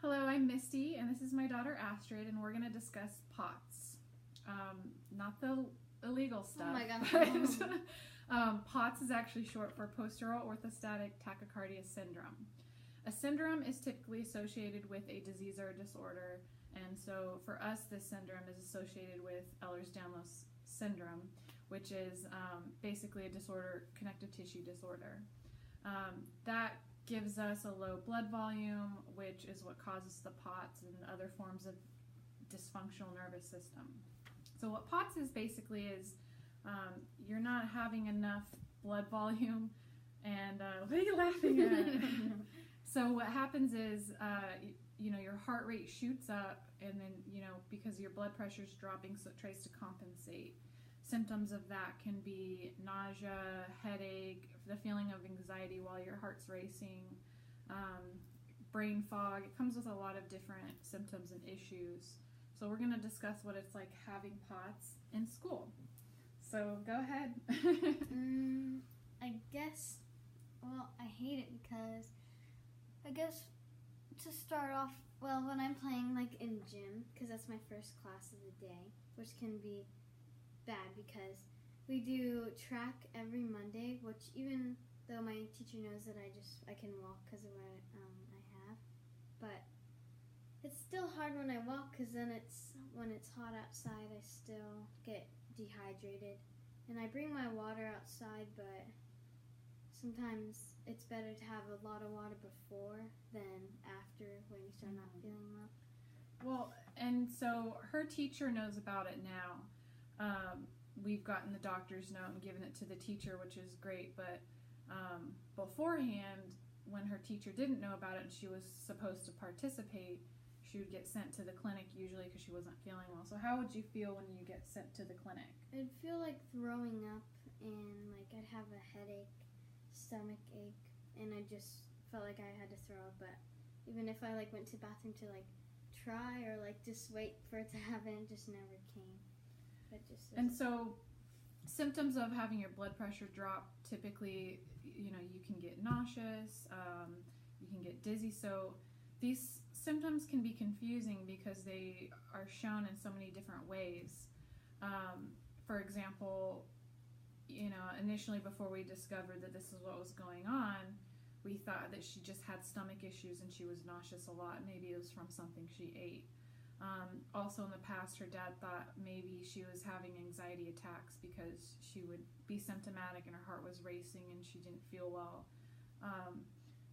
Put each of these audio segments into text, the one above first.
Hello, I'm Misty, and this is my daughter Astrid, and we're going to discuss POTS. Not the illegal stuff. Oh my gosh. But, POTS is actually short for Postural Orthostatic Tachycardia syndrome. A syndrome is typically associated with a disease or a disorder, and so for us, this syndrome is associated with Ehlers-Danlos syndrome, which is basically a disorder, connective tissue disorder. That gives us a low blood volume, which is what causes the POTS and other forms of dysfunctional nervous system. So what POTS is basically is you're not having enough blood volume, and what are you laughing at? So what happens is, your heart rate shoots up, and then, because your blood pressure is dropping, so it tries to compensate. Symptoms of that can be nausea, headache, the feeling of anxiety while your heart's racing, brain fog. It comes with a lot of different symptoms and issues. So we're going to discuss what it's like having POTS in school. So go ahead. I guess, I hate it because, to start off, when I'm playing in gym, because that's my first class of the day, which can be bad because we do track every Monday, which even though my teacher knows that I can walk because of what I have, but it's still hard when I walk because then when it's hot outside I still get dehydrated, and I bring my water outside, but sometimes it's better to have a lot of water before than after when you start not feeling well. Well, and so her teacher knows about it now. We've gotten the doctor's note and given it to the teacher, which is great, but beforehand, when her teacher didn't know about it and she was supposed to participate, she would get sent to the clinic usually because she wasn't feeling well. So how would you feel when you get sent to the clinic? I'd feel like throwing up, and I'd have a headache, stomach ache, and I just felt like I had to throw up. But even if I went to the bathroom to try or just wait for it to happen, it just never came. And so symptoms of having your blood pressure drop, typically, you can get nauseous, you can get dizzy. So these symptoms can be confusing because they are shown in so many different ways. For example, initially before we discovered that this is what was going on, we thought that she just had stomach issues and she was nauseous a lot. Maybe it was from something she ate. Also in the past, her dad thought maybe she was having anxiety attacks because she would be symptomatic and her heart was racing and she didn't feel well.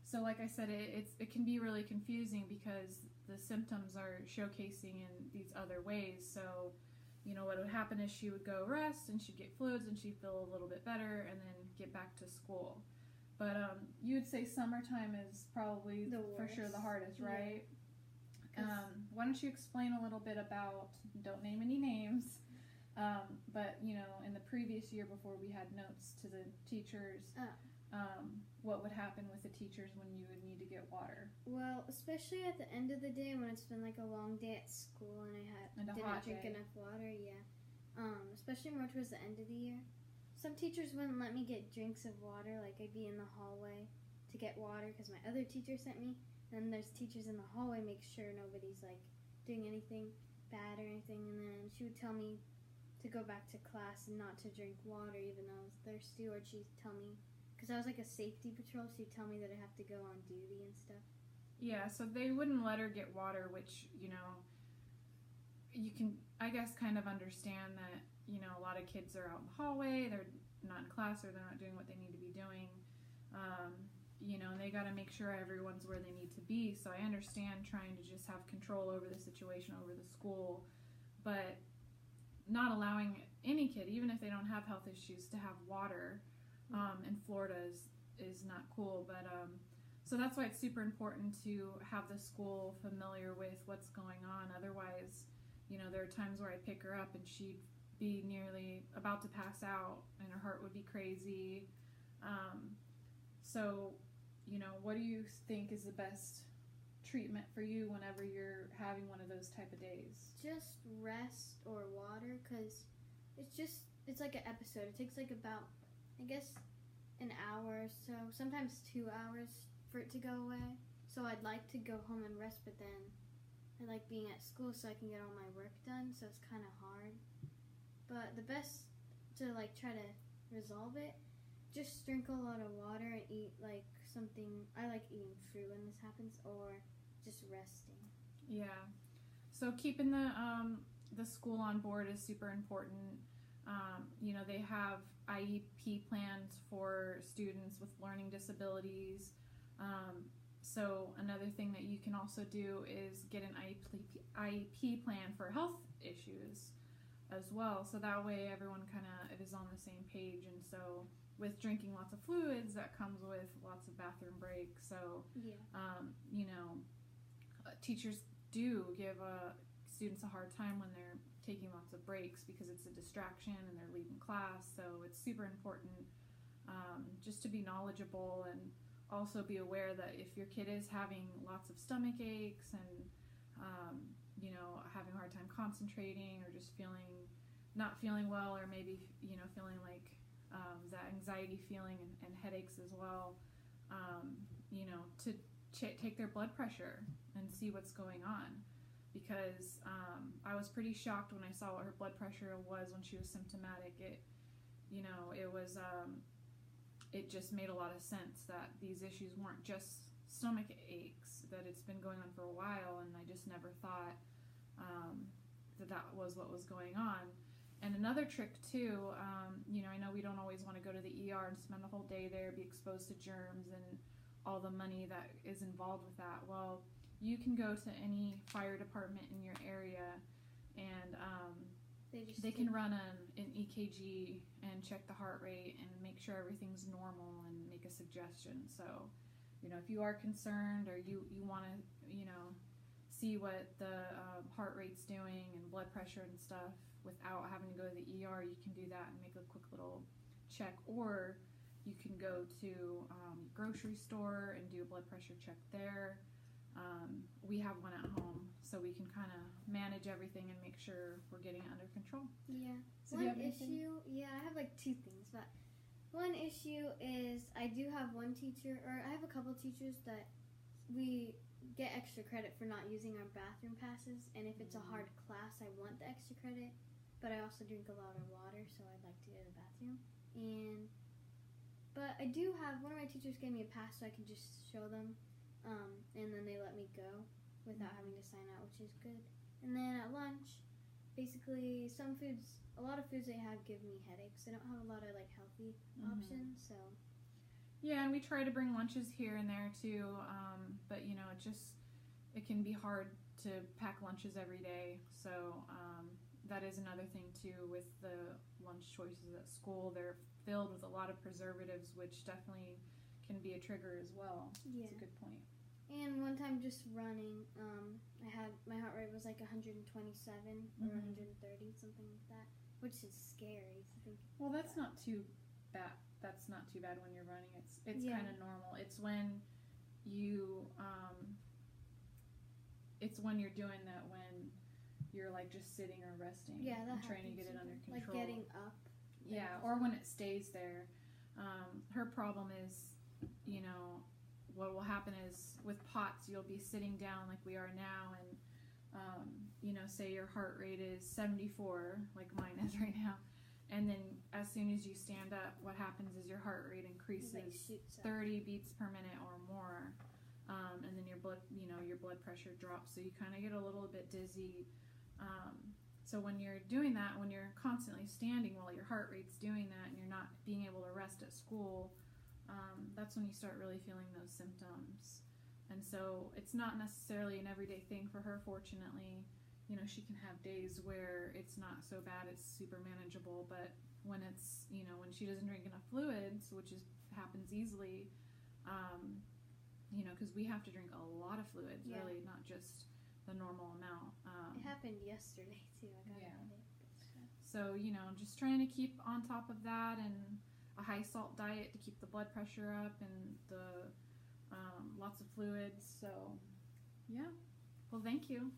So like I said, it can be really confusing because the symptoms are showcasing in these other ways. So, what would happen is she would go rest and she'd get fluids and she'd feel a little bit better and then get back to school. But you would say summertime is probably for sure the hardest, right? Yeah. Why don't you explain a little bit about, don't name any names, but in the previous year before we had notes to the teachers, what would happen with the teachers when you would need to get water? Well, especially at the end of the day when it's been a long day at school and I didn't drink enough water, yeah. Especially more towards the end of the year. Some teachers wouldn't let me get drinks of water, I'd be in the hallway to get water because my other teacher sent me. Then there's teachers in the hallway, make sure nobody's doing anything bad or anything, and then she would tell me to go back to class and not to drink water even though I was thirsty, or she'd tell me, because I was a safety patrol, she'd tell me that I have to go on duty and stuff. Yeah, so they wouldn't let her get water, which, you can, I guess, kind of understand that, a lot of kids are out in the hallway, they're not in class, or they're not doing what they need to be doing. They got to make sure everyone's where they need to be. So I understand trying to just have control over the situation, over the school, but not allowing any kid, even if they don't have health issues, to have water in Florida is not cool. But so that's why it's super important to have the school familiar with what's going on. Otherwise, there are times where I pick her up and she'd be nearly about to pass out and her heart would be crazy. So, what do you think is the best treatment for you whenever you're having one of those type of days? Just rest or water, because it's like an episode. It takes about, I guess, an hour or so, sometimes 2 hours for it to go away. So I'd like to go home and rest, but then I like being at school so I can get all my work done, so it's kind of hard. But the best to like try to resolve it, just drink a lot of water and eat like something. I like eating fruit when this happens, or just resting. Yeah. So keeping the school on board is super important. You know, they have IEP plans for students with learning disabilities. So another thing that you can also do is get an IEP plan for health issues as well. So that way everyone kind of is on the same page. And so with drinking lots of fluids, that comes with lots of bathroom breaks. So, you know, teachers do give students a hard time when they're taking lots of breaks because it's a distraction and they're leaving class. So it's super important just to be knowledgeable and also be aware that if your kid is having lots of stomach aches and you know, having a hard time concentrating or just not feeling well, or maybe, you know, feeling like that anxiety feeling and headaches as well, you know, to take their blood pressure and see what's going on, because I was pretty shocked when I saw what her blood pressure was when she was symptomatic. It just made a lot of sense that these issues weren't just stomach aches, that it's been going on for a while, and I just never thought that was what was going on. And another trick too, you know, I know we don't always want to go to the ER and spend the whole day there, be exposed to germs and all the money that is involved with that. Well, you can go to any fire department in your area, and they can run an EKG and check the heart rate and make sure everything's normal and make a suggestion. So, you know, if you are concerned or you want to, you know, see what the heart rate's doing and blood pressure and stuff without having to go to the ER, you can do that and make a quick little check. Or you can go to grocery store and do a blood pressure check there. We have one at home, so we can kind of manage everything and make sure we're getting it under control. Yeah. So one issue, I have like two things, but one issue is I do have one teacher, or I have a couple teachers that we get extra credit for not using our bathroom passes, and if it's a hard class, I want the extra credit, but I also drink a lot of water, so I'd like to go to the bathroom. But I do have, one of my teachers gave me a pass so I can just show them, and then they let me go without having to sign out, which is good. And then at lunch, basically a lot of foods they have give me headaches. They don't have a lot of like healthy options, so. Yeah, and we try to bring lunches here and there too, but you know, it can be hard to pack lunches every day. So that is another thing too with the lunch choices at school. They're filled with a lot of preservatives, which definitely can be a trigger as well. Yeah. That's a good point. And one time just running, my heart rate was like 127 or 130, something like that, which is scary to think. Well, that's not too bad. That's not too bad when you're running. It's kind of normal. It's when you're doing that when you're like just sitting or resting. Yeah, that and trying to get it under control. Like getting up. Yeah, or when it stays there. Her problem is, you know, what will happen is with POTS, you'll be sitting down like we are now, and you know, say your heart rate is 74, like mine is right now, and then as soon as you stand up, what happens is your heart rate increases like 30 beats per minute or more, and then your blood pressure drops, so you kind of get a little bit dizzy. So when you're doing that, when you're constantly standing while your heart rate's doing that and you're not being able to rest at school, that's when you start really feeling those symptoms. And so it's not necessarily an everyday thing for her, fortunately. You know, she can have days where it's not so bad, it's super manageable, but when it's, you know, when she doesn't drink enough fluids, which happens easily, you know, because we have to drink a lot of fluids, really, not just the normal amount. It happened yesterday too. I got a headache. So, you know, just trying to keep on top of that, and a high salt diet to keep the blood pressure up, and the lots of fluids. So, yeah. Well, thank you.